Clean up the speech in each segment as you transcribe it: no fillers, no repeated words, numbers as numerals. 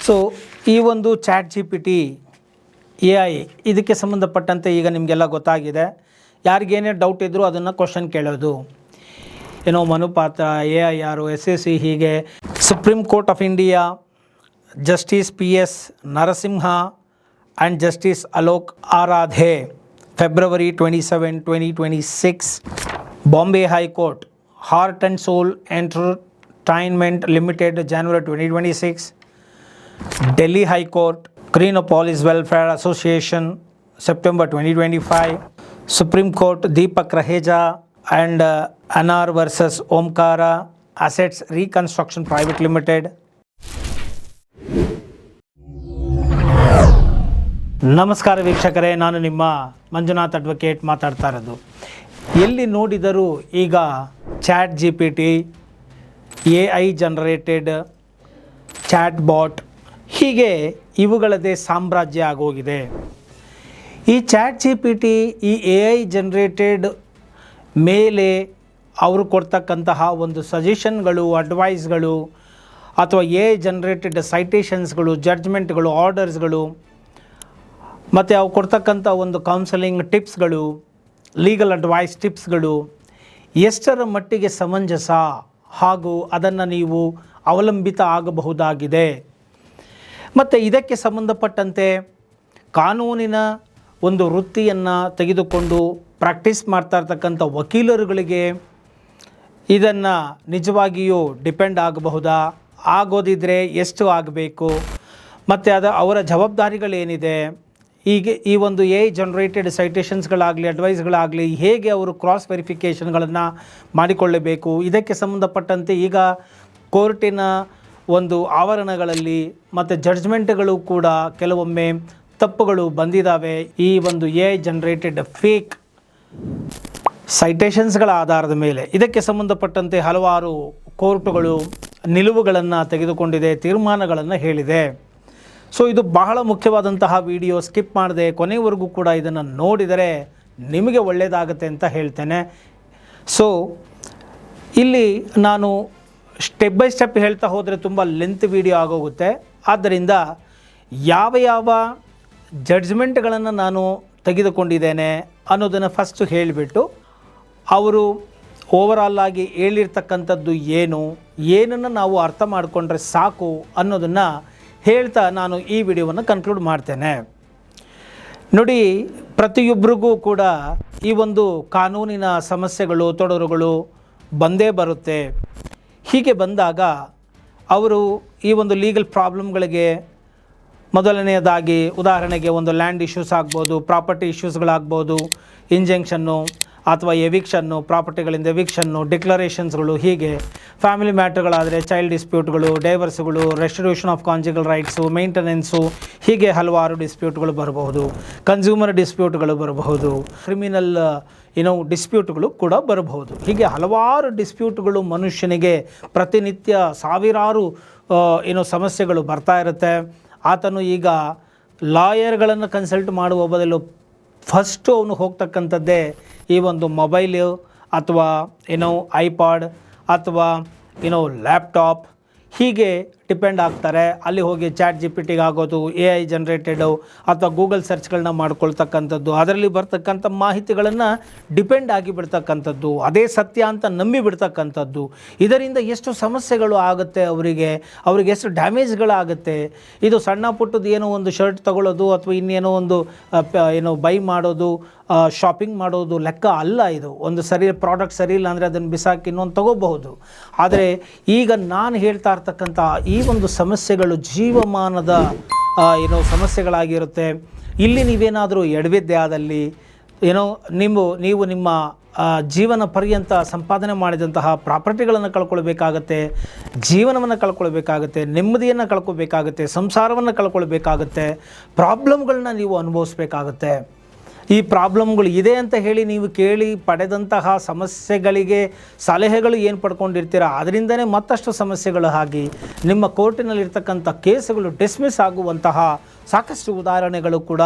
So ಈ ಒಂದು chat G P T AI ಇದಕ್ಕೆ ಸಂಬಂಧಪಟ್ಟಂತೆ ಈಗ ನಿಮಗೆಲ್ಲ ಗೊತ್ತಾಗಿದೆ. ಯಾರಿಗೇನೇ ಡೌಟ್ ಇದ್ದರೂ ಅದನ್ನು ಕ್ವಶನ್ ಕೇಳೋದು. ಮನುಪಾತ್ರ, AI ಯಾರು, SSC, ಹೀಗೆ supreme court of India justice PS Narasimha and justice Alok Aradhe February 27, 2026. Bombay high court heart and soul entertainment limited January 2026. Delhi high court ಕ್ರೀನೋಪಾಲಿಸ್ welfare association September 2025. Supreme court Deepak Raheja and ಅನಾರ್ versus Omkara assets reconstruction private limited. ನಮಸ್ಕಾರ ವೀಕ್ಷಕರೇ, ನಾನು ನಿಮ್ಮ Manjunath advocate ಮಾತಾಡ್ತಾ ಇರೋದು. ಎಲ್ಲಿ ನೋಡಿದರೂ ಈಗ chat G P T, AI generated chat bot, ಹೀಗೆ ಇವುಗಳದೇ ಸಾಮ್ರಾಜ್ಯ ಆಗೋಗಿದೆ. ಈ ಚಾಟ್ ಜಿ ಪಿ ಟಿ, ಈ AI ಜನರೇಟೆಡ್ ಮೇಲೆ ಅವರು ಕೊಡ್ತಕ್ಕಂತಹ ಒಂದು ಸಜೆಷನ್ಗಳು, ಅಡ್ವೈಸ್ಗಳು, ಅಥವಾ AI ಜನರೇಟೆಡ್ ಸೈಟೇಷನ್ಸ್ಗಳು, ಜಡ್ಜ್ಮೆಂಟ್ಗಳು, ಆರ್ಡರ್ಸ್ಗಳು, ಮತ್ತು ಅವು ಕೊಡ್ತಕ್ಕಂಥ ಒಂದು ಕೌನ್ಸಲಿಂಗ್ ಟಿಪ್ಸ್ಗಳು, ಲೀಗಲ್ ಅಡ್ವೈಸ್ ಟಿಪ್ಸ್ಗಳು ಎಷ್ಟರ ಮಟ್ಟಿಗೆ ಸಮಂಜಸ ಹಾಗೂ ಅದನ್ನು ನೀವು ಅವಲಂಬಿತ ಆಗಬಹುದಾಗಿದೆ. ಮತ್ತು ಇದಕ್ಕೆ ಸಂಬಂಧಪಟ್ಟಂತೆ ಕಾನೂನಿನ ಒಂದು ವೃತ್ತಿಯನ್ನು ತೆಗೆದುಕೊಂಡು ಪ್ರಾಕ್ಟೀಸ್ ಮಾಡ್ತಾ ಇರ್ತಕ್ಕಂಥ ವಕೀಲರುಗಳಿಗೆ ಇದನ್ನು ನಿಜವಾಗಿಯೂ ಡಿಪೆಂಡ್ ಆಗಬಹುದಾ, ಆಗೋದಿದ್ದರೆ ಎಷ್ಟು ಆಗಬೇಕು, ಮತ್ತು ಅವರ ಜವಾಬ್ದಾರಿಗಳೇನಿದೆ, ಹೀಗೆ ಈ ಒಂದು AI ಜನರೇಟೆಡ್ ಸೈಟೇಷನ್ಸ್ಗಳಾಗಲಿ, ಅಡ್ವೈಸ್ಗಳಾಗಲಿ ಹೇಗೆ ಅವರು ಕ್ರಾಸ್ ವೆರಿಫಿಕೇಷನ್ಗಳನ್ನು ಮಾಡಿಕೊಳ್ಳಬೇಕು. ಇದಕ್ಕೆ ಸಂಬಂಧಪಟ್ಟಂತೆ ಈಗ ಕೋರ್ಟಿನ ಒಂದು ಆವರಣಗಳಲ್ಲಿ ಮತ್ತು ಜಡ್ಜ್ಮೆಂಟ್ಗಳು ಕೂಡ ಕೆಲವೊಮ್ಮೆ ತಪ್ಪುಗಳು ಬಂದಿದ್ದಾವೆ. ಈ ಒಂದು AI ಜನರೇಟೆಡ್ ಫೇಕ್ ಸೈಟೇಷನ್ಸ್ಗಳ ಆಧಾರದ ಮೇಲೆ ಇದಕ್ಕೆ ಸಂಬಂಧಪಟ್ಟಂತೆ ಹಲವಾರು ಕೋರ್ಟುಗಳು ನಿಲುವುಗಳನ್ನು ತೆಗೆದುಕೊಂಡಿದೆ, ತೀರ್ಮಾನಗಳನ್ನು ಹೇಳಿದೆ. ಸೊ ಇದು ಬಹಳ ಮುಖ್ಯವಾದಂತಹ ವಿಡಿಯೋ. ಸ್ಕಿಪ್ ಮಾಡದೆ ಕೊನೆವರೆಗೂ ಕೂಡ ಇದನ್ನು ನೋಡಿದರೆ ನಿಮಗೆ ಒಳ್ಳೆಯದಾಗುತ್ತೆ ಅಂತ ಹೇಳ್ತೇನೆ. ಸೊ ಇಲ್ಲಿ ನಾನು ಸ್ಟೆಪ್ ಬೈ ಸ್ಟೆಪ್ ಹೇಳ್ತಾ ಹೋದರೆ ತುಂಬ ಲೆಂತ್ ವಿಡಿಯೋ ಆಗೋಗುತ್ತೆ. ಆದ್ದರಿಂದ ಯಾವ ಜಡ್ಜ್ಮೆಂಟ್ಗಳನ್ನು ನಾನು ತೆಗೆದುಕೊಂಡಿದ್ದೇನೆ ಅನ್ನೋದನ್ನು ಫಸ್ಟು ಹೇಳಿಬಿಟ್ಟು ಅವರು ಓವರಾಲಾಗಿ ಹೇಳಿರ್ತಕ್ಕಂಥದ್ದು ಏನನ್ನು ನಾವು ಅರ್ಥ ಮಾಡಿಕೊಂಡ್ರೆ ಸಾಕು ಅನ್ನೋದನ್ನು ಹೇಳ್ತಾ ನಾನು ಈ ವಿಡಿಯೋವನ್ನು ಕನ್ಕ್ಲೂಡ್ ಮಾಡ್ತೇನೆ. ನೋಡಿ, ಪ್ರತಿಯೊಬ್ಬರಿಗೂ ಕೂಡ ಈ ಒಂದು ಕಾನೂನಿನ ಸಮಸ್ಯೆಗಳು, ತೊಡರುಗಳು ಬಂದೇ ಬರುತ್ತೆ. ಹೀಗೆ ಬಂದಾಗ ಅವರು ಈ ಒಂದು ಲೀಗಲ್ ಪ್ರಾಬ್ಲಮ್ಗಳಿಗೆ ಮೊದಲನೆಯದಾಗಿ ಉದಾಹರಣೆಗೆ ಒಂದು ಲ್ಯಾಂಡ್ ಇಶ್ಯೂಸ್ ಆಗ್ಬೋದು, ಪ್ರಾಪರ್ಟಿ ಇಶ್ಯೂಸ್ಗಳಾಗ್ಬೋದು, ಇಂಜೆಕ್ಷನ್ನು ಅಥವಾ ಎವಿಕ್ಷನ್ನು, ಪ್ರಾಪರ್ಟಿಗಳಿಂದ ಎವಿಕ್ಷನ್ನು, ಡಿಕ್ಲರೇಷನ್ಸ್ಗಳು, ಹೀಗೆ ಫ್ಯಾಮಿಲಿ ಮ್ಯಾಟರ್ಗಳಾದರೆ ಚೈಲ್ಡ್ ಡಿಸ್ಪ್ಯೂಟ್ಗಳು, ಡೈವರ್ಸ್ಗಳು, restitution of conjugal rights, maintenance, ಹೀಗೆ ಹಲವಾರು ಡಿಸ್ಪ್ಯೂಟ್ಗಳು ಬರಬಹುದು. ಕನ್ಸ್ಯೂಮರ್ ಡಿಸ್ಪ್ಯೂಟ್ಗಳು ಬರಬಹುದು, ಕ್ರಿಮಿನಲ್ ಡಿಸ್ಪ್ಯೂಟ್ಗಳು ಕೂಡ ಬರಬಹುದು. ಹೀಗೆ ಹಲವಾರು ಡಿಸ್ಪ್ಯೂಟ್ಗಳು ಮನುಷ್ಯನಿಗೆ ಪ್ರತಿನಿತ್ಯ ಸಾವಿರಾರು ಸಮಸ್ಯೆಗಳು ಬರ್ತಾ ಇರುತ್ತೆ. ಆತನು ಈಗ ಲಾಯರ್ಗಳನ್ನು ಕನ್ಸಲ್ಟ್ ಮಾಡುವ ಬದಲು ಫಸ್ಟು ಅವನು ಹೋಗ್ತಕ್ಕಂಥದ್ದೇ ಈ ಒಂದು ಮೊಬೈಲು ಅಥವಾ ಐಪಾಡ್ ಅಥವಾ ಲ್ಯಾಪ್ಟಾಪ್, ಹೀಗೆ ಡಿಪೆಂಡ್ ಆಗ್ತಾರೆ. ಅಲ್ಲಿ ಹೋಗಿ ಚಾಟ್ ಜಿ ಪಿ ಟಿಗೆ ಆಗೋದು, AI ಜನರೇಟೆಡು ಅಥವಾ ಗೂಗಲ್ ಸರ್ಚ್ಗಳನ್ನ ಮಾಡ್ಕೊಳ್ತಕ್ಕಂಥದ್ದು, ಅದರಲ್ಲಿ ಬರ್ತಕ್ಕಂಥ ಮಾಹಿತಿಗಳನ್ನು ಡಿಪೆಂಡ್ ಆಗಿ ಬಿಡ್ತಕ್ಕಂಥದ್ದು, ಅದೇ ಸತ್ಯ ಅಂತ ನಂಬಿ ಬಿಡ್ತಕ್ಕಂಥದ್ದು. ಇದರಿಂದ ಎಷ್ಟು ಸಮಸ್ಯೆಗಳು ಆಗುತ್ತೆ, ಅವರಿಗೆ ಎಷ್ಟು ಡ್ಯಾಮೇಜ್ಗಳಾಗುತ್ತೆ. ಇದು ಸಣ್ಣ ಪುಟ್ಟದ್ದು ಒಂದು ಶರ್ಟ್ ತಗೊಳ್ಳೋದು ಅಥವಾ ಇನ್ನೇನೋ ಒಂದು ಬೈ ಮಾಡೋದು, ಶಾಪಿಂಗ್ ಮಾಡೋದು ಲೆಕ್ಕ ಅಲ್ಲ. ಇದು ಒಂದು ಪ್ರಾಡಕ್ಟ್ ಸರಿ ಇಲ್ಲ ಅಂದರೆ ಅದನ್ನು ಬಿಸಾಕಿ ಇನ್ನೊಂದು ತಗೋಬಹುದು. ಆದರೆ ಈಗ ನಾನು ಹೇಳ್ತಾ ಇರ್ತಕ್ಕಂಥ ಈ ಒಂದು ಸಮಸ್ಯೆಗಳು ಜೀವಮಾನದ ಸಮಸ್ಯೆಗಳಾಗಿರುತ್ತೆ. ಇಲ್ಲಿ ನೀವೇನಾದರೂ ಎಡವಿದ್ದೆ ಆದಲ್ಲಿ ನೀವು ನಿಮ್ಮ ಜೀವನ ಪರ್ಯಂತ ಸಂಪಾದನೆ ಮಾಡಿದಂತಹ ಪ್ರಾಪರ್ಟಿಗಳನ್ನು ಕಳ್ಕೊಳ್ಬೇಕಾಗತ್ತೆ, ಜೀವನವನ್ನು ಕಳ್ಕೊಳ್ಬೇಕಾಗತ್ತೆ, ನೆಮ್ಮದಿಯನ್ನು ಕಳ್ಕೊಳ್ಬೇಕಾಗತ್ತೆ, ಸಂಸಾರವನ್ನು ಕಳ್ಕೊಳ್ಬೇಕಾಗತ್ತೆ, ಪ್ರಾಬ್ಲಮ್ಗಳನ್ನ ನೀವು ಅನುಭವಿಸ್ಬೇಕಾಗತ್ತೆ. ಈ ಪ್ರಾಬ್ಲಮ್ಗಳು ಇದೆ ಅಂತ ಹೇಳಿ ನೀವು ಕೇಳಿ ಪಡೆದಂತಹ ಸಮಸ್ಯೆಗಳಿಗೆ ಸಲಹೆಗಳು ಏನು ಪಡ್ಕೊಂಡಿರ್ತೀರ, ಅದರಿಂದನೇ ಮತ್ತಷ್ಟು ಸಮಸ್ಯೆಗಳು ಆಗಿ ನಿಮ್ಮ ಕೋರ್ಟಿನಲ್ಲಿರ್ತಕ್ಕಂಥ ಕೇಸುಗಳು ಡಿಸ್ಮಿಸ್ ಆಗುವಂತಹ ಸಾಕಷ್ಟು ಉದಾಹರಣೆಗಳು ಕೂಡ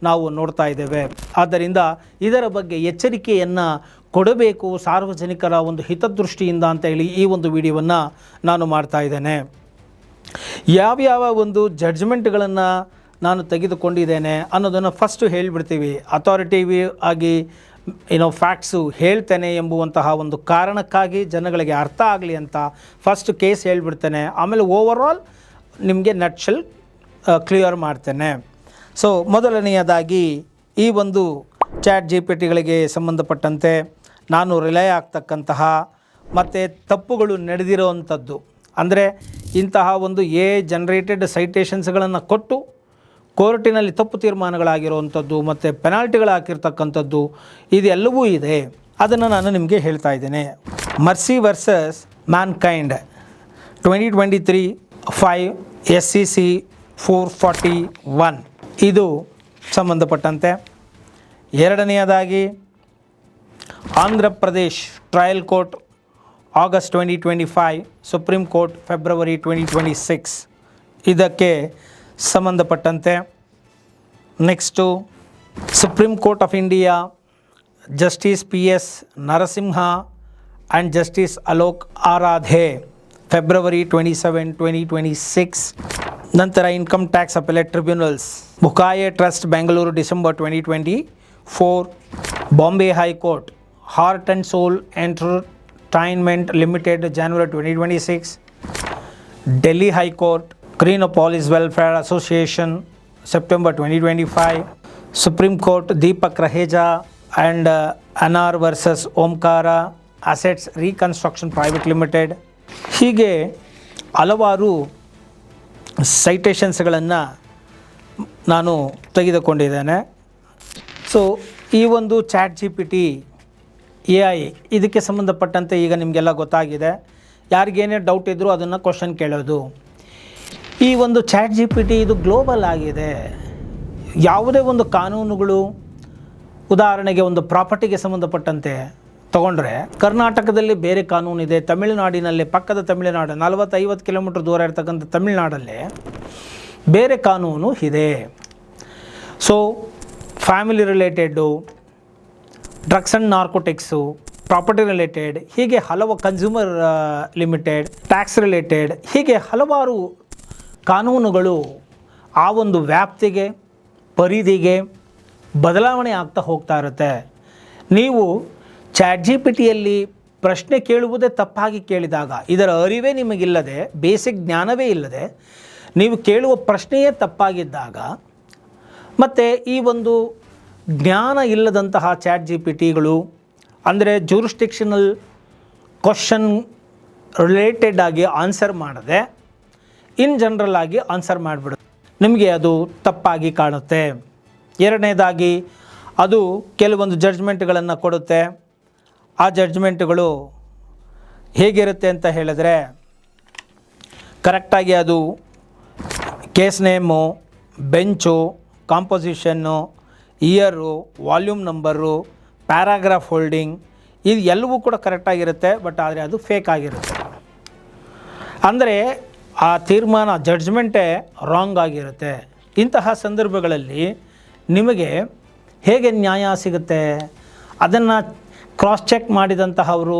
ನಾವು ನೋಡ್ತಾ ಇದ್ದೇವೆ. ಆದ್ದರಿಂದ ಇದರ ಬಗ್ಗೆ ಎಚ್ಚರಿಕೆಯನ್ನು ಕೊಡಬೇಕು ಸಾರ್ವಜನಿಕರ ಒಂದು ಹಿತದೃಷ್ಟಿಯಿಂದ ಅಂತ ಹೇಳಿ ಈ ಒಂದು ವಿಡಿಯೋವನ್ನು ನಾನು ಮಾಡ್ತಾ ಇದ್ದೇನೆ. ಯಾವ್ಯಾವ ಒಂದು ಜಡ್ಜ್ಮೆಂಟ್ಗಳನ್ನು ನಾನು ತೆಗೆದುಕೊಂಡಿದ್ದೇನೆ ಅನ್ನೋದನ್ನು ಫಸ್ಟು ಹೇಳಿಬಿಡ್ತೀವಿ. ಅಥಾರಿಟಿವ್ ಆಗಿ ಫ್ಯಾಕ್ಟ್ಸು ಹೇಳ್ತೇನೆ ಎಂಬುವಂತಹ ಒಂದು ಕಾರಣಕ್ಕಾಗಿ ಜನಗಳಿಗೆ ಅರ್ಥ ಆಗಲಿ ಅಂತ ಫಸ್ಟ್ ಕೇಸ್ ಹೇಳಿಬಿಡ್ತೇನೆ. ಆಮೇಲೆ ಓವರಾಲ್ ನಿಮಗೆ ನಟ್ಶೆಲ್ ಕ್ಲಿಯರ್ ಮಾಡ್ತೇನೆ. ಸೊ ಮೊದಲನೆಯದಾಗಿ ಈ ಒಂದು ChatGPTಗಳಿಗೆ ಸಂಬಂಧಪಟ್ಟಂತೆ ನಾನು ರಿಲೈ ಆಗ್ತಕ್ಕಂತಹ ಮತ್ತು ತಪ್ಪುಗಳು ನಡೆದಿರೋವಂಥದ್ದು, ಅಂದರೆ ಇಂತಹ ಒಂದು ಜನರೇಟೆಡ್ ಸೈಟೇಷನ್ಸ್ಗಳನ್ನು ಕೊಟ್ಟು ಕೋರ್ಟಿನಲ್ಲಿ ತಪ್ಪು ತೀರ್ಮಾನಗಳಾಗಿರುವಂಥದ್ದು ಮತ್ತು ಪೆನಾಲ್ಟಿಗಳು ಹಾಕಿರ್ತಕ್ಕಂಥದ್ದು ಇದೆಲ್ಲವೂ ಇದೆ. ಅದನ್ನು ನಾನು ನಿಮಗೆ ಹೇಳ್ತಾ ಇದ್ದೇನೆ. ಮರ್ಸಿ ವರ್ಸಸ್ ಮ್ಯಾನ್ಕೈಂಡ್ 2023 5 SCC 441 ಇದು ಸಂಬಂಧಪಟ್ಟಂತೆ. ಎರಡನೆಯದಾಗಿ Andhra Pradesh trial court August 2025, supreme court February 2026 ಇದಕ್ಕೆ ಸಂಬಂಧಪಟ್ಟಂತೆ. Next supreme court of India justice PS Narasimha and justice Alok Aradhe February 27, 2026. ನಂತರ ಇನ್ಕಮ್ ಟ್ಯಾಕ್ಸ್ ಅಪೆಲೇಟ್ ಟ್ರಿಬ್ಯುನಲ್ಸ್ ಬುಕಾಯೆ trust Bengaluru December 2024, Bombay high court heart and soul entertainment limited January 2026, Delhi high court ಕ್ರೀನೋಪಾಲಿಸ್ welfare association September 2025, supreme court Deepak Raheja and ಅನಾರ್ versus Omkara assets reconstruction private limited. ಹೀಗೆ ಹಲವಾರು ಸೈಟೇಷನ್ಸ್ಗಳನ್ನು ನಾನು ತೆಗೆದುಕೊಂಡಿದ್ದೇನೆ. So ಈ ಒಂದು ChatGPT AI ಇದಕ್ಕೆ ಸಂಬಂಧಪಟ್ಟಂತೆ ಈಗ ನಿಮಗೆಲ್ಲ ಗೊತ್ತಾಗಿದೆ. ಯಾರಿಗೇನೇ ಡೌಟ್ ಇದ್ದರೂ ಅದನ್ನು ಕ್ವಶನ್ ಕೇಳೋದು. ಈ ಒಂದು ChatGPT ಇದು ಗ್ಲೋಬಲ್ ಆಗಿದೆ. ಯಾವುದೇ ಒಂದು ಕಾನೂನುಗಳು, ಉದಾಹರಣೆಗೆ ಒಂದು ಪ್ರಾಪರ್ಟಿಗೆ ಸಂಬಂಧಪಟ್ಟಂತೆ ತಗೊಂಡ್ರೆ ಕರ್ನಾಟಕದಲ್ಲಿ ಬೇರೆ ಕಾನೂನಿದೆ, ತಮಿಳುನಾಡಿನಲ್ಲಿ ಪಕ್ಕದ ತಮಿಳುನಾಡು 40-50 ಕಿಲೋಮೀಟ್ರ್ ದೂರ ಇರ್ತಕ್ಕಂಥ ತಮಿಳುನಾಡಲ್ಲಿ ಬೇರೆ ಕಾನೂನು ಇದೆ. So family related, drugs and narcotics, property related, ಹೀಗೆ ಹಲವು ಕನ್ಸ್ಯೂಮರ್ ಲಿಮಿಟೆಡ್, ಟ್ಯಾಕ್ಸ್ ರಿಲೇಟೆಡ್, ಹೀಗೆ ಹಲವಾರು ಕಾನೂನುಗಳು ಆ ಒಂದು ವ್ಯಾಪ್ತಿಗೆ, ಪರಿಧಿಗೆ ಬದಲಾವಣೆ ಆಗ್ತಾ ಹೋಗ್ತಾ ಇರುತ್ತೆ. ನೀವು ChatGPTಯಲ್ಲಿ ಪ್ರಶ್ನೆ ಕೇಳುವುದೇ ತಪ್ಪಾಗಿ ಕೇಳಿದಾಗ, ಇದರ ಅರಿವೇ ನಿಮಗಿಲ್ಲದೆ, ಬೇಸಿಕ್ ಜ್ಞಾನವೇ ಇಲ್ಲದೆ ನೀವು ಕೇಳುವ ಪ್ರಶ್ನೆಯೇ ತಪ್ಪಾಗಿದ್ದಾಗ, ಮತ್ತು ಈ ಒಂದು ಜ್ಞಾನ ಇಲ್ಲದಂತಹ ChatGPTಗಳು ಅಂದರೆ ಜೂರಿಸ್ಡಿಕ್ಷನಲ್ ಕ್ವಶನ್ ರಿಲೇಟೆಡ್ ಆಗಿ ಆನ್ಸರ್ ಮಾಡದೆ ಇನ್ ಜನರಲ್ ಆಗಿ ಆನ್ಸರ್ ಮಾಡಿಬಿಡುತ್ತೆ, ನಿಮಗೆ ಅದು ತಪ್ಪಾಗಿ ಕಾಣುತ್ತೆ. ಎರಡನೇದಾಗಿ ಅದು ಕೆಲವೊಂದು ಜಡ್ಜ್ಮೆಂಟ್ಗಳನ್ನು ಕೊಡುತ್ತೆ. ಆ ಜಡ್ಜ್ಮೆಂಟ್ಗಳು ಹೇಗಿರುತ್ತೆ ಅಂತ ಹೇಳಿದ್ರೆ, ಕರೆಕ್ಟಾಗಿ ಅದು case name, bench, composition, year, volume number, paragraph holding ಇದು ಎಲ್ಲವೂ ಕೂಡ ಕರೆಕ್ಟಾಗಿರುತ್ತೆ. ಬಟ್ ಆದರೆ ಅದು ಫೇಕ್ ಆಗಿರುತ್ತೆ. ಅಂದರೆ ಆ ತೀರ್ಮಾನ ಜಡ್ಜ್ಮೆಂಟೇ ರಾಂಗ್ ಆಗಿರುತ್ತೆ. ಇಂತಹ ಸಂದರ್ಭಗಳಲ್ಲಿ ನಿಮಗೆ ಹೇಗೆ ನ್ಯಾಯ ಸಿಗುತ್ತೆ? ಅದನ್ನು ಕ್ರಾಸ್ ಚೆಕ್ ಮಾಡಿದಂತಹವರು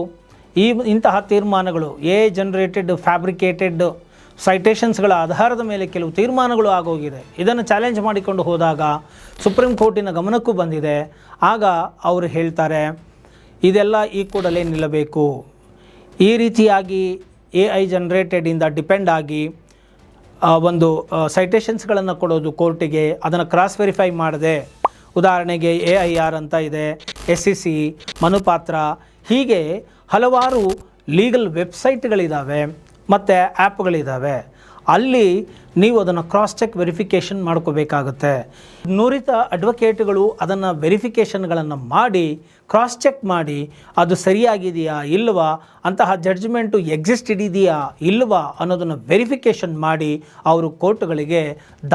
ಇಂತಹ ತೀರ್ಮಾನಗಳು ಜನರೇಟೆಡ್ ಫ್ಯಾಬ್ರಿಕೇಟೆಡ್ ಸೈಟೇಷನ್ಸ್ಗಳ ಆಧಾರದ ಮೇಲೆ ಕೆಲವು ತೀರ್ಮಾನಗಳು ಆಗೋಗಿದೆ. ಇದನ್ನು ಚಾಲೆಂಜ್ ಮಾಡಿಕೊಂಡು ಹೋದಾಗ ಸುಪ್ರೀಂ ಕೋರ್ಟಿನ ಗಮನಕ್ಕೂ ಬಂದಿದೆ. ಆಗ ಅವರು ಹೇಳ್ತಾರೆ ಇದೆಲ್ಲ ಈ ಕೂಡಲೇ ನಿಲ್ಲಬೇಕು. ಈ ರೀತಿಯಾಗಿ AI ಜನರೇಟೆಡಿಂದ ಡಿಪೆಂಡ್ ಆಗಿ ಒಂದು ಸೈಟೇಷನ್ಸ್ಗಳನ್ನು ಕೊಡೋದು ಕೋರ್ಟಿಗೆ, ಅದನ್ನು ಕ್ರಾಸ್ ವೆರಿಫೈ ಮಾಡದೆ, ಉದಾಹರಣೆಗೆ AIR ಅಂತ ಇದೆ, SCC, ಮನುಪಾತ್ರ, ಹೀಗೆ ಹಲವಾರು ಲೀಗಲ್ ವೆಬ್ಸೈಟ್ಗಳಿದ್ದಾವೆ ಮತ್ತು ಆ್ಯಪ್ಗಳಿದ್ದಾವೆ. ಅಲ್ಲಿ ನೀವು ಅದನ್ನು ಕ್ರಾಸ್ ಚೆಕ್ ವೆರಿಫಿಕೇಷನ್ ಮಾಡ್ಕೋಬೇಕಾಗುತ್ತೆ. ನುರಿತ ಅಡ್ವೊಕೇಟ್ಗಳು ಅದನ್ನು ವೆರಿಫಿಕೇಷನ್ಗಳನ್ನು ಮಾಡಿ ಕ್ರಾಸ್ ಚೆಕ್ ಮಾಡಿ ಅದು ಸರಿಯಾಗಿದೆಯಾ ಇಲ್ಲವಾ, ಅಂತಹ ಜಡ್ಜ್ಮೆಂಟು ಎಕ್ಸಿಸ್ಟ್ ಇದೆಯಾ ಇಲ್ಲವಾ ಅನ್ನೋದನ್ನು ವೆರಿಫಿಕೇಷನ್ ಮಾಡಿ ಅವರು ಕೋರ್ಟ್ಗಳಿಗೆ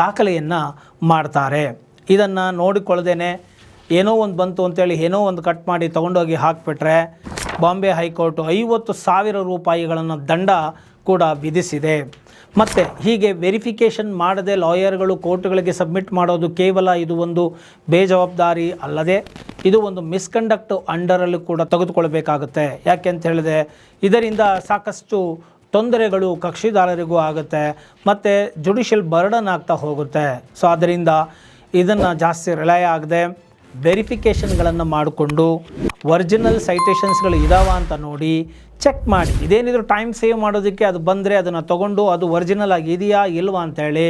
ದಾಖಲೆಯನ್ನು ಮಾಡ್ತಾರೆ. ಇದನ್ನು ನೋಡಿಕೊಳ್ಳದೇನೆ ಏನೋ ಒಂದು ಬಂತು ಅಂತೇಳಿ ಏನೋ ಒಂದು ಕಟ್ ಮಾಡಿ ತೊಗೊಂಡೋಗಿ ಹಾಕಿಬಿಟ್ರೆ ಬಾಂಬೆ ಹೈಕೋರ್ಟು 50,000 ರೂಪಾಯಿಗಳನ್ನು ದಂಡ ಕೂಡ ವಿಧಿಸಿದೆ. ಮತ್ತು ಹೀಗೆ ವೆರಿಫಿಕೇಷನ್ ಮಾಡದೆ ಲಾಯರ್ಗಳು ಕೋರ್ಟ್ಗಳಿಗೆ ಸಬ್ಮಿಟ್ ಮಾಡೋದು ಕೇವಲ ಇದು ಒಂದು ಬೇಜವಾಬ್ದಾರಿ ಅಲ್ಲದೆ ಇದು ಒಂದು ಮಿಸ್ಕಂಡಕ್ಟ್ ಅಂಡರಲ್ಲಿ ಕೂಡ ತೆಗೆದುಕೊಳ್ಬೇಕಾಗುತ್ತೆ. ಯಾಕೆ ಅಂತ ಹೇಳಿದೆ, ಇದರಿಂದ ಸಾಕಷ್ಟು ತೊಂದರೆಗಳು ಕಕ್ಷಿದಾರರಿಗೂ ಆಗುತ್ತೆ ಮತ್ತು ಜುಡಿಷಿಯಲ್ ಬರ್ಡನ್ ಆಗ್ತಾ ಹೋಗುತ್ತೆ. ಸೊ ಆದ್ದರಿಂದ ಇದನ್ನು ಜಾಸ್ತಿ ರಿಲೈ ಆಗದೆ ವೆರಿಫಿಕೇಷನ್ಗಳನ್ನು ಮಾಡಿಕೊಂಡು ಒರಿಜಿನಲ್ ಸೈಟೇಷನ್ಸ್ಗಳು ಇದಾವ ಅಂತ ನೋಡಿ ಚೆಕ್ ಮಾಡಿ. ಇದೇನಿದ್ರು ಟೈಮ್ ಸೇವ್ ಮಾಡೋದಕ್ಕೆ ಅದು ಬಂದರೆ ಅದನ್ನು ತೊಗೊಂಡು ಅದು ಒರಿಜಿನಲ್ ಆಗಿ ಇದೆಯಾ ಇಲ್ವಾ ಅಂತೇಳಿ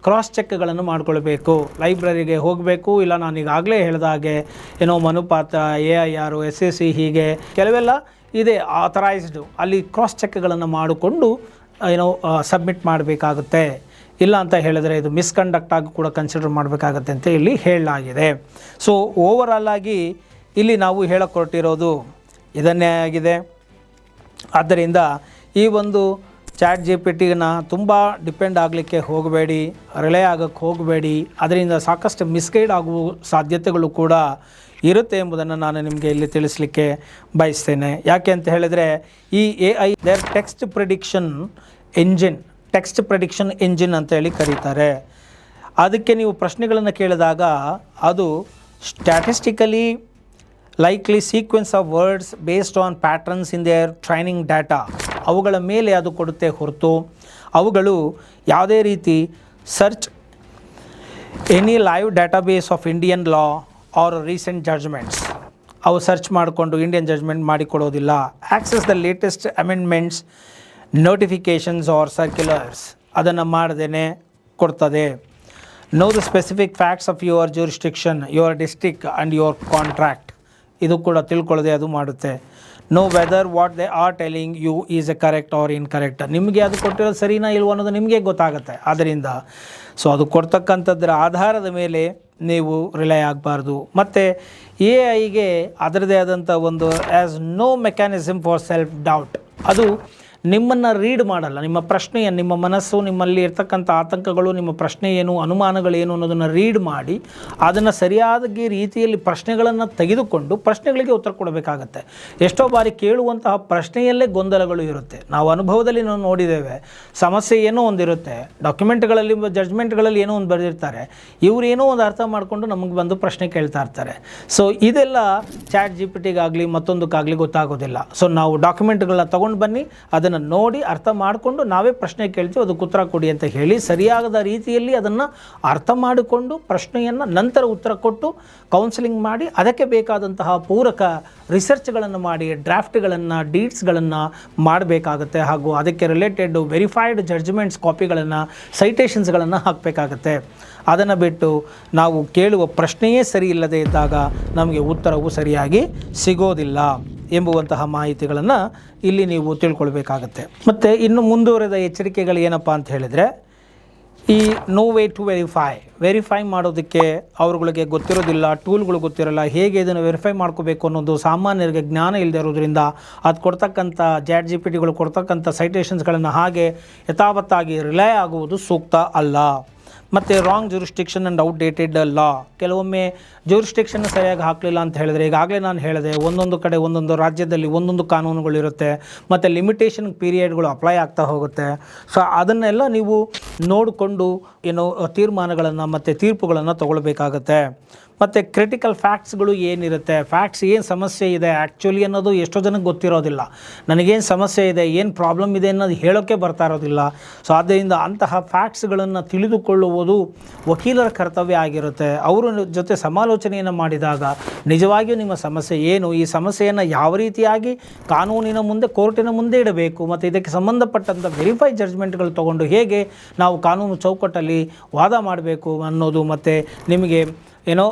ಕ್ರಾಸ್ ಚೆಕ್ಗಳನ್ನು ಮಾಡ್ಕೊಳ್ಬೇಕು. ಲೈಬ್ರರಿಗೆ ಹೋಗಬೇಕು. ಇಲ್ಲ ನಾನು ಈಗಾಗಲೇ ಹೇಳಿದ ಹಾಗೆ ಮನುಪಾತ್ರ, AIR, SSC ಹೀಗೆ ಕೆಲವೆಲ್ಲ ಇದೆ ಆಥರೈಸ್ಡು, ಅಲ್ಲಿ ಕ್ರಾಸ್ ಚೆಕ್ಗಳನ್ನು ಮಾಡಿಕೊಂಡು ಸಬ್ಮಿಟ್ ಮಾಡಬೇಕಾಗುತ್ತೆ. ಇಲ್ಲ ಅಂತ ಹೇಳಿದರೆ ಇದು ಮಿಸ್ಕಂಡಕ್ಟ್ ಆಗಿ ಕೂಡ ಕನ್ಸಿಡರ್ ಮಾಡಬೇಕಾಗತ್ತೆ ಅಂತ ಇಲ್ಲಿ ಹೇಳಲಾಗಿದೆ. ಸೊ ಓವರಾಲ್ ಆಗಿ ಇಲ್ಲಿ ನಾವು ಹೇಳಕೊಟ್ಟಿರೋದು ಇದನ್ನೇ ಆಗಿದೆ. ಆದ್ದರಿಂದ ಈ ಒಂದು ChatGPTನ ತುಂಬ ಡಿಪೆಂಡ್ ಆಗಲಿಕ್ಕೆ ಹೋಗಬೇಡಿ, ರಿಲೈ ಆಗೋಕ್ಕೆ ಹೋಗಬೇಡಿ. ಅದರಿಂದ ಸಾಕಷ್ಟು ಮಿಸ್ಗೈಡ್ ಆಗುವ ಸಾಧ್ಯತೆಗಳು ಕೂಡ ಇರುತ್ತೆ ಎಂಬುದನ್ನು ನಾನು ನಿಮಗೆ ಇಲ್ಲಿ ತಿಳಿಸಲಿಕ್ಕೆ ಬಯಸ್ತೇನೆ. ಯಾಕೆ ಅಂತ ಹೇಳಿದರೆ ಈ AI they're text prediction engine ಅಂತ ಹೇಳಿ ಕರೀತಾರೆ. ಅದಕ್ಕೆ ನೀವು ಪ್ರಶ್ನೆಗಳನ್ನು ಕೇಳಿದಾಗ ಅದು statistically likely sequence of words based on patterns in their training data ಅವುಗಳ ಮೇಲೆ ಅದು ಕೊಡುತ್ತೆ ಹೊರತು ಅವುಗಳು ಯಾವುದೇ ರೀತಿ search any live database of Indian law or recent judgments ಅವು ಸರ್ಚ್ ಮಾಡಿಕೊಂಡು ಇಂಡಿಯನ್ ಜಡ್ಜ್ಮೆಂಟ್ ಮಾಡಿಕೊಡೋದಿಲ್ಲ. Access the latest amendments, notifications or circulars ಅದನ್ನು ಮಾಡದೇ ಕೊಡ್ತದೆ. Know the specific facts of your jurisdiction, your district and your contract ಇದು ಕೂಡ ತಿಳ್ಕೊಳ್ಳದೆ ಅದು ಮಾಡುತ್ತೆ. No whether what they are telling you is a correct or incorrect, ನಿಮಗೆ ಅದು ಕೊಟ್ಟಿರೋದು ಸರಿನಾ ಇಲ್ವೋ ಅನ್ನೋದು ನಿಮಗೆ ಗೊತ್ತಾಗುತ್ತೆ. ಆದ್ದರಿಂದ ಸೊ ಅದು ಕೊಡ್ತಕ್ಕಂಥದ್ರ ಆಧಾರದ ಮೇಲೆ ನೀವು ರಿಲೈ ಆಗಬಾರ್ದು. ಮತ್ತು AIಗೆ ಅದರದೇ ಆದಂಥ ಒಂದು as no mechanism for self doubt, ಅದು ನಿಮ್ಮನ್ನು ರೀಡ್ ಮಾಡಲ್ಲ. ನಿಮ್ಮ ಪ್ರಶ್ನೆಯನ್ನು, ನಿಮ್ಮ ಮನಸ್ಸು, ನಿಮ್ಮಲ್ಲಿ ಇರ್ತಕ್ಕಂಥ ಆತಂಕಗಳು, ನಿಮ್ಮ ಪ್ರಶ್ನೆ ಏನು, ಅನುಮಾನಗಳೇನು ಅನ್ನೋದನ್ನು ರೀಡ್ ಮಾಡಿ ಅದನ್ನು ಸರಿಯಾದ ರೀತಿಯಲ್ಲಿ ಪ್ರಶ್ನೆಗಳನ್ನು ತೆಗೆದುಕೊಂಡು ಪ್ರಶ್ನೆಗಳಿಗೆ ಉತ್ತರ ಕೊಡಬೇಕಾಗತ್ತೆ. ಎಷ್ಟೋ ಬಾರಿ ಕೇಳುವಂತಹ ಪ್ರಶ್ನೆಯಲ್ಲೇ ಗೊಂದಲಗಳು ಇರುತ್ತೆ. ನಾವು ಅನುಭವದಲ್ಲಿ ನಾವು ನೋಡಿದ್ದೇವೆ. ಸಮಸ್ಯೆ ಏನೋ ಒಂದಿರುತ್ತೆ, ಡಾಕ್ಯುಮೆಂಟ್ಗಳಲ್ಲಿ ಜಡ್ಜ್ಮೆಂಟ್ಗಳಲ್ಲಿ ಏನೋ ಒಂದು ಬರೆದಿರ್ತಾರೆ, ಇವರು ಏನೋ ಒಂದು ಅರ್ಥ ಮಾಡಿಕೊಂಡು ನಮಗೆ ಬಂದು ಪ್ರಶ್ನೆ ಕೇಳ್ತಾ ಇರ್ತಾರೆ. ಸೊ ಇದೆಲ್ಲ ChatGPTಗಾಗಲಿ ಮತ್ತೊಂದಕ್ಕಾಗಲಿ ಗೊತ್ತಾಗೋದಿಲ್ಲ. ಸೊ ನಾವು ಡಾಕ್ಯುಮೆಂಟ್ಗಳನ್ನ ತೊಗೊಂಡು ಬನ್ನಿ, ಅದನ್ನು ನೋಡಿ ಅರ್ಥ ಮಾಡಿಕೊಂಡು ನಾವೇ ಪ್ರಶ್ನೆ ಕೇಳ್ತೀವಿ, ಅದಕ್ಕೆ ಉತ್ತರ ಕೊಡಿ ಅಂತ ಹೇಳಿ ಸರಿಯಾದ ರೀತಿಯಲ್ಲಿ ಅದನ್ನು ಅರ್ಥ ಮಾಡಿಕೊಂಡು ಪ್ರಶ್ನೆಯನ್ನು ನಂತರ ಉತ್ತರ ಕೊಟ್ಟು ಕೌನ್ಸಿಲಿಂಗ್ ಮಾಡಿ ಅದಕ್ಕೆ ಬೇಕಾದಂತಹ ಪೂರಕ ರಿಸರ್ಚ್ಗಳನ್ನು ಮಾಡಿ ಡ್ರಾಫ್ಟ್ಗಳನ್ನು, ಡೀಡ್ಸ್ಗಳನ್ನು ಮಾಡಬೇಕಾಗತ್ತೆ. ಹಾಗೂ ಅದಕ್ಕೆ ರಿಲೇಟೆಡ್ ವೆರಿಫೈಡ್ ಜಡ್ಜ್ಮೆಂಟ್ಸ್ ಕಾಪಿಗಳನ್ನು, ಸೈಟೇಷನ್ಸ್ಗಳನ್ನು ಹಾಕಬೇಕಾಗತ್ತೆ. ಅದನ್ನು ಬಿಟ್ಟು ನಾವು ಕೇಳುವ ಪ್ರಶ್ನೆಯೇ ಸರಿ ಇಲ್ಲದೆ ಇದ್ದಾಗ ನಮಗೆ ಉತ್ತರವು ಸರಿಯಾಗಿ ಸಿಗೋದಿಲ್ಲ ಎಂಬುವಂತಹ ಮಾಹಿತಿಗಳನ್ನು ಇಲ್ಲಿ ನೀವು ತಿಳ್ಕೊಳ್ಬೇಕಾಗತ್ತೆ. ಮತ್ತು ಇನ್ನು ಮುಂದುವರೆದ ಎಚ್ಚರಿಕೆಗಳು ಏನಪ್ಪ ಅಂತ ಹೇಳಿದರೆ, ಈ ನೋ ವೇ ಟು ವೆರಿಫೈ ಮಾಡೋದಕ್ಕೆ ಅವ್ರುಗಳಿಗೆ ಗೊತ್ತಿರೋದಿಲ್ಲ, ಟೂಲ್ಗಳು ಗೊತ್ತಿರೋಲ್ಲ, ಹೇಗೆ ಇದನ್ನು ವೆರಿಫೈ ಮಾಡ್ಕೋಬೇಕು ಅನ್ನೋದು ಸಾಮಾನ್ಯರಿಗೆ ಜ್ಞಾನ ಇಲ್ಲದೆ ಇರೋದ್ರಿಂದ ಅದು ಕೊಡ್ತಕ್ಕಂಥ ChatGPTಗಳು ಕೊಡ್ತಕ್ಕಂಥ ಸೈಟೇಷನ್ಸ್ಗಳನ್ನು ಹಾಗೆ ಯಥಾವತ್ತಾಗಿ ರಿಲೈ ಆಗುವುದು ಸೂಕ್ತ ಅಲ್ಲ. ಮತ್ತು ರಾಂಗ್ ಜ್ಯೂರಿಸ್ಡಿಕ್ಷನ್ ಆ್ಯಂಡ್ ಔಟ್ಡೇಟೆಡ್ ಲಾ, ಕೆಲವೊಮ್ಮೆ ಜ್ಯೂರಿಸ್ಡಿಕ್ಷನ್ ಸರಿಯಾಗಿ ಹಾಕಲಿಲ್ಲ ಅಂತ ಹೇಳಿದರೆ, ಈಗಾಗಲೇ ನಾನು ಹೇಳಿದೆ ಒಂದೊಂದು ಕಡೆ ಒಂದೊಂದು ರಾಜ್ಯದಲ್ಲಿ ಒಂದೊಂದು ಕಾನೂನುಗಳಿರುತ್ತೆ ಮತ್ತು ಲಿಮಿಟೇಷನ್ ಪೀರಿಯಡ್ಗಳು ಅಪ್ಲೈ ಆಗ್ತಾ ಹೋಗುತ್ತೆ. ಸೊ ಅದನ್ನೆಲ್ಲ ನೀವು ನೋಡಿಕೊಂಡು ತೀರ್ಮಾನಗಳನ್ನು ಮತ್ತು ತೀರ್ಪುಗಳನ್ನು ತಗೊಳ್ಬೇಕಾಗತ್ತೆ. ಮತ್ತು ಕ್ರಿಟಿಕಲ್ ಫ್ಯಾಕ್ಟ್ಸ್ಗಳು ಏನಿರುತ್ತೆ, ಫ್ಯಾಕ್ಟ್ಸ್ ಏನು ಸಮಸ್ಯೆ ಇದೆ ಆ್ಯಕ್ಚುಲಿ ಅನ್ನೋದು ಎಷ್ಟೋ ಜನಕ್ಕೆ ಗೊತ್ತಿರೋದಿಲ್ಲ. ನನಗೇನು ಸಮಸ್ಯೆ ಇದೆ, ಏನು ಪ್ರಾಬ್ಲಮ್ ಇದೆ ಅನ್ನೋದು ಹೇಳೋಕ್ಕೆ ಬರ್ತಾ ಇರೋದಿಲ್ಲ. ಸೊ ಆದ್ದರಿಂದ ಅಂತಹ ಫ್ಯಾಕ್ಟ್ಸ್ಗಳನ್ನು ತಿಳಿದುಕೊಳ್ಳುವುದು ವಕೀಲರ ಕರ್ತವ್ಯ ಆಗಿರುತ್ತೆ. ಅವರ ಜೊತೆ ಸಮಾಲೋಚನೆಯನ್ನು ಮಾಡಿದಾಗ ನಿಜವಾಗಿಯೂ ನಿಮ್ಮ ಸಮಸ್ಯೆ ಏನು, ಈ ಸಮಸ್ಯೆಯನ್ನು ಯಾವ ರೀತಿಯಾಗಿ ಕಾನೂನಿನ ಮುಂದೆ, ಕೋರ್ಟಿನ ಮುಂದೆ ಇಡಬೇಕು ಮತ್ತು ಇದಕ್ಕೆ ಸಂಬಂಧಪಟ್ಟಂಥ ವೆರಿಫೈ ಜಡ್ಜ್ಮೆಂಟ್ಗಳು ತೊಗೊಂಡು ಹೇಗೆ ನಾವು ಕಾನೂನು ಚೌಕಟ್ಟಲ್ಲಿ ವಾದ ಮಾಡಬೇಕು ಅನ್ನೋದು ಮತ್ತು ನಿಮಗೆ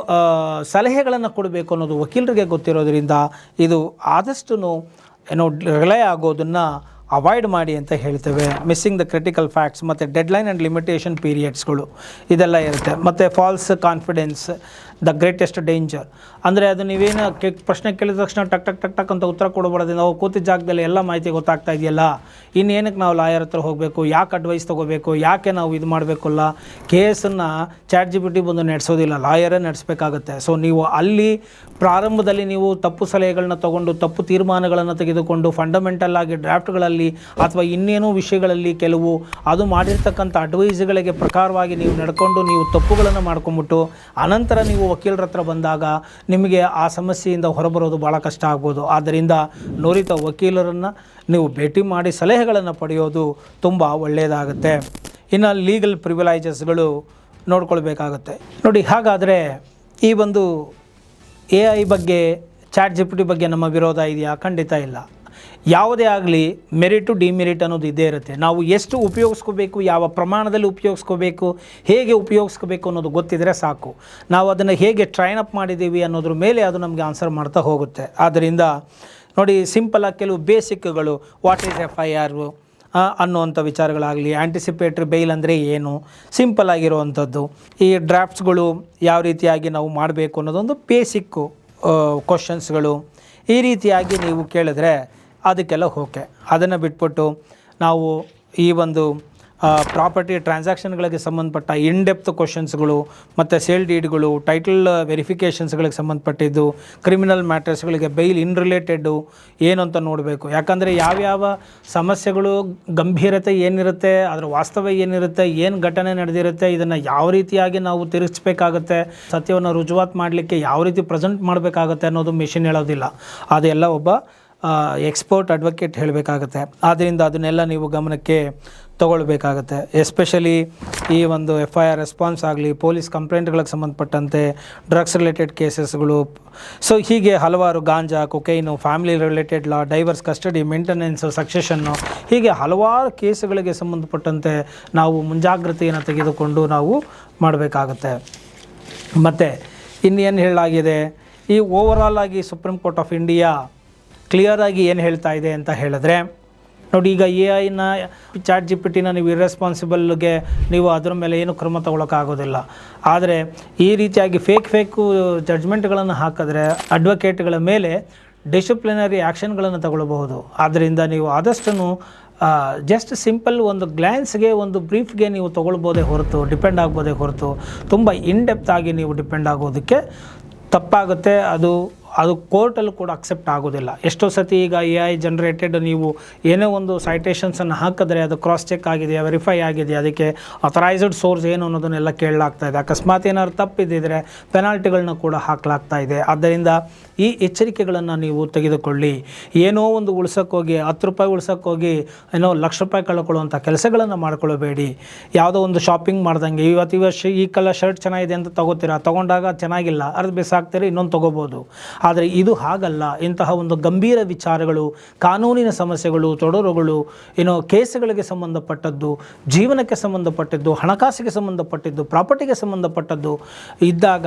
ಸಲಹೆಗಳನ್ನು ಕೊಡಬೇಕು ಅನ್ನೋದು ವಕೀಲರಿಗೆ ಗೊತ್ತಿರೋದ್ರಿಂದ ಇದು ಆದಷ್ಟು ರಿಲೈ ಆಗೋದನ್ನು ಅವಾಯ್ಡ್ ಮಾಡಿ ಅಂತ ಹೇಳ್ತೇವೆ. ಮಿಸ್ಸಿಂಗ್ ದ ಕ್ರಿಟಿಕಲ್ ಫ್ಯಾಕ್ಟ್ಸ್ ಮತ್ತು ಡೆಡ್ಲೈನ್ ಆ್ಯಂಡ್ ಲಿಮಿಟೇಷನ್ ಪೀರಿಯಡ್ಸ್ಗಳು ಇದೆಲ್ಲ ಇರುತ್ತೆ. ಮತ್ತು false confidence the greatest danger, ಅಂದರೆ ಅದು ನೀವೇನು ಪ್ರಶ್ನೆ ಕೇಳಿದ ತಕ್ಷಣ ಟಕ್ ಟಕ್ ಟಕ್ ಟಕ್ ಅಂತ ಉತ್ತರ ಕೊಡಬಾರ್ದು. ನಾವು ಕೂತಿದ್ದ ಜಾಗದಲ್ಲಿ ಎಲ್ಲ ಮಾಹಿತಿ ಗೊತ್ತಾಗ್ತಾ ಇದೆಯಲ್ಲ, ಇನ್ನೇನಕ್ಕೆ ನಾವು ಲಾಯರ್ ಹತ್ರ ಹೋಗಬೇಕು, ಯಾಕೆ ಅಡ್ವೈಸ್ ತೊಗೋಬೇಕು, ಯಾಕೆ ನಾವು ಇದು ಮಾಡಬೇಕಲ್ಲ. ಕೇಸನ್ನು ChatGPT ಬಂದು ನಡೆಸೋದಿಲ್ಲ, ಲಾಯರೇ ನಡೆಸಬೇಕಾಗತ್ತೆ. ಸೊ ನೀವು ಅಲ್ಲಿ ಪ್ರಾರಂಭದಲ್ಲಿ ನೀವು ತಪ್ಪು ಸಲಹೆಗಳನ್ನ ತೊಗೊಂಡು ತಪ್ಪು ತೀರ್ಮಾನಗಳನ್ನು ತೆಗೆದುಕೊಂಡು ಫಂಡಮೆಂಟಲ್ ಆಗಿ ಡ್ರಾಫ್ಟ್ಗಳಲ್ಲಿ ಆಗಲಿ ಅಥವಾ ಇನ್ನೇನೋ ವಿಷಯಗಳಲ್ಲಿ ಕೆಲವು ಅದು ಮಾಡಿರ್ತಕ್ಕಂಥ ಅಡ್ವೈಸ್ಗಳಿಗೆ ಪ್ರಕಾರವಾಗಿ ನೀವು ನಡ್ಕೊಂಡು ನೀವು ತಪ್ಪುಗಳನ್ನು ಮಾಡ್ಕೊಂಬಿಟ್ಟು ಅನಂತರ ನೀವು ವಕೀಲರ ಹತ್ರ ಬಂದಾಗ ನಿಮಗೆ ಆ ಸಮಸ್ಯೆಯಿಂದ ಹೊರಬರೋದು ಭಾಳ ಕಷ್ಟ ಆಗ್ಬೋದು. ಆದ್ದರಿಂದ ನುರಿತ ವಕೀಲರನ್ನು ನೀವು ಭೇಟಿ ಮಾಡಿ ಸಲಹೆಗಳನ್ನು ಪಡೆಯೋದು ತುಂಬ ಒಳ್ಳೆಯದಾಗುತ್ತೆ. ಇನ್ನು ಲೀಗಲ್ ಪ್ರಿವಿಲೈಜಸ್ಗಳು ನೋಡ್ಕೊಳ್ಬೇಕಾಗತ್ತೆ. ನೋಡಿ, ಹಾಗಾದರೆ ಈ ಒಂದು AI ಬಗ್ಗೆ, ChatGPT ಬಗ್ಗೆ ನಮ್ಮ ವಿರೋಧ ಇದೆಯಾ? ಖಂಡಿತ ಇಲ್ಲ. ಯಾವುದೇ ಆಗಲಿ ಮೆರಿಟು ಡಿಮೆರಿಟ್ ಅನ್ನೋದು ಇದ್ದೇ ಇರುತ್ತೆ. ನಾವು ಎಷ್ಟು ಉಪಯೋಗಿಸ್ಕೋಬೇಕು, ಯಾವ ಪ್ರಮಾಣದಲ್ಲಿ ಉಪಯೋಗಿಸ್ಕೋಬೇಕು, ಹೇಗೆ ಉಪಯೋಗಿಸ್ಕೋಬೇಕು ಅನ್ನೋದು ಗೊತ್ತಿದ್ದರೆ ಸಾಕು. ನಾವು ಅದನ್ನು ಹೇಗೆ ಟ್ರೈನ್ ಅಪ್ ಮಾಡಿದ್ದೀವಿ ಅನ್ನೋದ್ರ ಮೇಲೆ ಅದು ನಮಗೆ ಆನ್ಸರ್ ಮಾಡ್ತಾ ಹೋಗುತ್ತೆ. ಆದ್ದರಿಂದ ನೋಡಿ, ಸಿಂಪಲಾಗಿ ಕೆಲವು ಬೇಸಿಕ್ಗಳು, ವಾಟ್ ಈಸ್ FIR ಅನ್ನುವಂಥ ವಿಚಾರಗಳಾಗಲಿ, ಆ್ಯಂಟಿಸಿಪೇಟ್ರಿ ಬೇಲ್ ಅಂದರೆ ಏನು, ಸಿಂಪಲ್ ಆಗಿರುವಂಥದ್ದು, ಈ ಡ್ರಾಫ್ಟ್ಸ್ಗಳು ಯಾವ ರೀತಿಯಾಗಿ ನಾವು ಮಾಡಬೇಕು ಅನ್ನೋದೊಂದು ಬೇಸಿಕ್ಕು ಕ್ವಶನ್ಸ್ಗಳು, ಈ ರೀತಿಯಾಗಿ ನೀವು ಕೇಳಿದ್ರೆ ಅದಕ್ಕೆಲ್ಲ ಓಕೆ. ಅದನ್ನು ಬಿಟ್ಬಿಟ್ಟು ನಾವು ಈ ಒಂದು ಪ್ರಾಪರ್ಟಿ ಟ್ರಾನ್ಸಾಕ್ಷನ್ಗಳಿಗೆ ಸಂಬಂಧಪಟ್ಟ ಇನ್ಡೆಪ್ತ್ ಕ್ವಶನ್ಸ್ಗಳು ಮತ್ತು ಸೇಲ್ ಡೀಡ್ಗಳು, ಟೈಟಲ್ ವೆರಿಫಿಕೇಷನ್ಸ್ಗಳಿಗೆ ಸಂಬಂಧಪಟ್ಟಿದ್ದು, ಕ್ರಿಮಿನಲ್ ಮ್ಯಾಟರ್ಸ್ಗಳಿಗೆ ಬೈಲ್ ಇನ್ ರಿಲೇಟೆಡ್ಡು ಏನು ಅಂತ ನೋಡಬೇಕು. ಯಾಕಂದರೆ ಯಾವ್ಯಾವ ಸಮಸ್ಯೆಗಳು ಗಂಭೀರತೆ ಏನಿರುತ್ತೆ, ಅದರ ವಾಸ್ತವ ಏನಿರುತ್ತೆ, ಏನು ಘಟನೆ ನಡೆದಿರುತ್ತೆ, ಇದನ್ನು ಯಾವ ರೀತಿಯಾಗಿ ನಾವು ತಿರುಗಿಸ್ಬೇಕಾಗತ್ತೆ, ಸತ್ಯವನ್ನು ರುಜುವಾತು ಮಾಡಲಿಕ್ಕೆ ಯಾವ ರೀತಿ ಪ್ರೆಸೆಂಟ್ ಮಾಡಬೇಕಾಗತ್ತೆ ಅನ್ನೋದು ಮೆಷಿನ್ ಹೇಳೋದಿಲ್ಲ. ಅದೆಲ್ಲ ಒಬ್ಬ ಎಕ್ಸ್ಪರ್ಟ್ ಅಡ್ವೊಕೇಟ್ ಹೇಳಬೇಕಾಗತ್ತೆ. ಆದ್ದರಿಂದ ಅದನ್ನೆಲ್ಲ ನೀವು ಗಮನಕ್ಕೆ ತಗೊಳ್ಬೇಕಾಗತ್ತೆ. ಎಸ್ಪೆಷಲಿ ಈ ಒಂದು FIR ರೆಸ್ಪಾನ್ಸ್ ಆಗಲಿ, ಪೊಲೀಸ್ ಕಂಪ್ಲೇಂಟ್ಗಳಿಗೆ ಸಂಬಂಧಪಟ್ಟಂತೆ, ಡ್ರಗ್ಸ್ ರಿಲೇಟೆಡ್ ಕೇಸಸ್ಗಳು, ಸೊ ಹೀಗೆ ಹಲವಾರು ಗಾಂಜಾ, ಕೊಕೈನು, ಫ್ಯಾಮಿಲಿ ರಿಲೇಟೆಡ್ ಲಾ, ಡೈವರ್ಸ್, ಕಸ್ಟಡಿ, ಮೇಂಟೆನೆನ್ಸು, ಸಕ್ಸೆಷನ್ನು, ಹೀಗೆ ಹಲವಾರು ಕೇಸುಗಳಿಗೆ ಸಂಬಂಧಪಟ್ಟಂತೆ ನಾವು ಮುಂಜಾಗ್ರತೆಯನ್ನು ತೆಗೆದುಕೊಂಡು ನಾವು ಮಾಡಬೇಕಾಗತ್ತೆ. ಮತ್ತು ಇನ್ನೇನು ಹೇಳಲಾಗಿದೆ, ಈ ಓವರಾಲ್ ಆಗಿ ಸುಪ್ರೀಂ ಕೋರ್ಟ್ ಆಫ್ ಇಂಡಿಯಾ ಕ್ಲಿಯರಾಗಿ ಏನು ಹೇಳ್ತಾ ಇದೆ ಅಂತ ಹೇಳಿದ್ರೆ, ನೋಡಿ, ಈಗ AIನ ChatGPTನ ನೀವು ಇರ್ರೆಸ್ಪಾನ್ಸಿಬಲ್ಗೆ ನೀವು ಅದರ ಮೇಲೆ ಏನು ಕ್ರಮ ತಗೊಳ್ಳೋಕ್ಕಾಗೋದಿಲ್ಲ. ಆದರೆ ಈ ರೀತಿಯಾಗಿ ಫೇಕು ಜಡ್ಜ್ಮೆಂಟ್ಗಳನ್ನು ಹಾಕಿದ್ರೆ ಅಡ್ವೊಕೇಟ್ಗಳ ಮೇಲೆ ಡಿಸಿಪ್ಲಿನರಿ ಆ್ಯಕ್ಷನ್ಗಳನ್ನು ತಗೊಳ್ಬಹುದು. ಆದ್ದರಿಂದ ನೀವು ಆದಷ್ಟು ಜಸ್ಟ್ ಸಿಂಪಲ್ ಒಂದು ಗ್ಲ್ಯಾನ್ಸ್ಗೆ, ಒಂದು ಬ್ರೀಫ್ಗೆ ನೀವು ತೊಗೊಳ್ಬೋದೇ ಹೊರತು, ಡಿಪೆಂಡ್ ಆಗ್ಬೋದೇ ಹೊರತು ತುಂಬ ಇನ್ಡೆಪ್ತ್ ಆಗಿ ನೀವು ಡಿಪೆಂಡ್ ಆಗೋದಕ್ಕೆ ತಪ್ಪಾಗುತ್ತೆ. ಅದು ಕೋರ್ಟಲ್ಲೂ ಕೂಡ ಅಕ್ಸೆಪ್ಟ್ ಆಗೋದಿಲ್ಲ. ಎಷ್ಟೋ ಸತಿ ಈಗ AI ಜನ್ರೇಟೆಡ್ ನೀವು ಏನೇ ಒಂದು ಸೈಟೇಷನ್ಸನ್ನು ಹಾಕಿದ್ರೆ ಅದು ಕ್ರಾಸ್ ಚೆಕ್ ಆಗಿದೆಯಾ, ವೆರಿಫೈ ಆಗಿದೆಯಾ, ಅದಕ್ಕೆ ಅಥರೈಸ್ಡ್ ಸೋರ್ಸ್ ಏನು ಅನ್ನೋದನ್ನೆಲ್ಲ ಕೇಳಲಾಗ್ತಾ ಇದೆ. ಅಕಸ್ಮಾತ್ ಏನಾದ್ರು ತಪ್ಪಿದ್ದಿದ್ರೆ ಪೆನಾಲ್ಟಿಗಳನ್ನ ಕೂಡ ಹಾಕಲಾಗ್ತಾ ಇದೆ. ಆದ್ದರಿಂದ ಈ ಎಚ್ಚರಿಕೆಗಳನ್ನು ನೀವು ತೆಗೆದುಕೊಳ್ಳಿ. ಏನೋ ಒಂದು ಉಳ್ಸೋಕ್ಕೋಗಿ, 10 ರೂಪಾಯಿ ಉಳ್ಸೋಕ್ಕೋಗಿ ಏನೋ ಲಕ್ಷ ರೂಪಾಯಿ ಕಳ್ಕೊಳ್ಳುವಂಥ ಕೆಲಸಗಳನ್ನು ಮಾಡ್ಕೊಳ್ಳಬೇಡಿ. ಯಾವುದೋ ಒಂದು ಶಾಪಿಂಗ್ ಮಾಡ್ದಂಗೆ ಇವತ್ತು ಈ ಕಲರ್ ಶರ್ಟ್ ಚೆನ್ನಾಗಿದೆ ಅಂತ ತೊಗೋತೀರಾ, ತೊಗೊಂಡಾಗ ಚೆನ್ನಾಗಿಲ್ಲ, ಅರ್ಧ ಬಿಸಾಕ್ತೀರಿ, ಇನ್ನೊಂದು ತೊಗೋಬೋದು. ಆದರೆ ಇದು ಹಾಗಲ್ಲ. ಇಂತಹ ಒಂದು ಗಂಭೀರ ವಿಚಾರಗಳು, ಕಾನೂನಿನ ಸಮಸ್ಯೆಗಳು, ತೊಡರುಗಳು, ಕೇಸುಗಳಿಗೆ ಸಂಬಂಧಪಟ್ಟದ್ದು, ಜೀವನಕ್ಕೆ ಸಂಬಂಧಪಟ್ಟದ್ದು, ಹಣಕಾಸಿಗೆ ಸಂಬಂಧಪಟ್ಟಿದ್ದು, ಪ್ರಾಪರ್ಟಿಗೆ ಸಂಬಂಧಪಟ್ಟದ್ದು ಇದ್ದಾಗ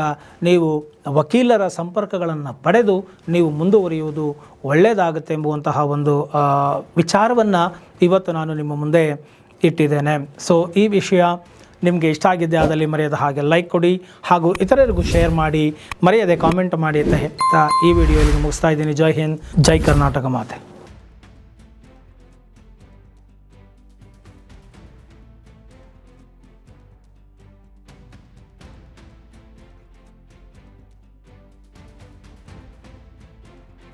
ನೀವು ವಕೀಲರ ಸಂಪರ್ಕಗಳನ್ನು ಪಡೆದು ನೀವು ಮುಂದುವರಿಯುವುದು ಒಳ್ಳೆಯದಾಗುತ್ತೆ ಎಂಬುವಂತಹ ಒಂದು ವಿಚಾರವನ್ನು ಇವತ್ತು ನಾನು ನಿಮ್ಮ ಮುಂದೆ ಇಟ್ಟಿದ್ದೇನೆ. ಸೊ ಈ ವಿಷಯ ನಿಮಗೆ ಇಷ್ಟ ಆಗಿದ್ದೆ ಆದಲ್ಲಿ ಮರೆಯದ ಹಾಗೆ ಲೈಕ್ ಕೊಡಿ, ಹಾಗೂ ಇತರರಿಗೂ ಶೇರ್ ಮಾಡಿ, ಮರೆಯದೆ ಕಾಮೆಂಟ್ ಮಾಡಿ ಅಂತ ಹೇಳ್ತಾ ಈ ವಿಡಿಯೋಲಿ ಮುಗಿಸ್ತಾ ಇದ್ದೀನಿ. ಜೈ ಹಿಂದ್, ಜೈ ಕರ್ನಾಟಕ ಮಾತೆ.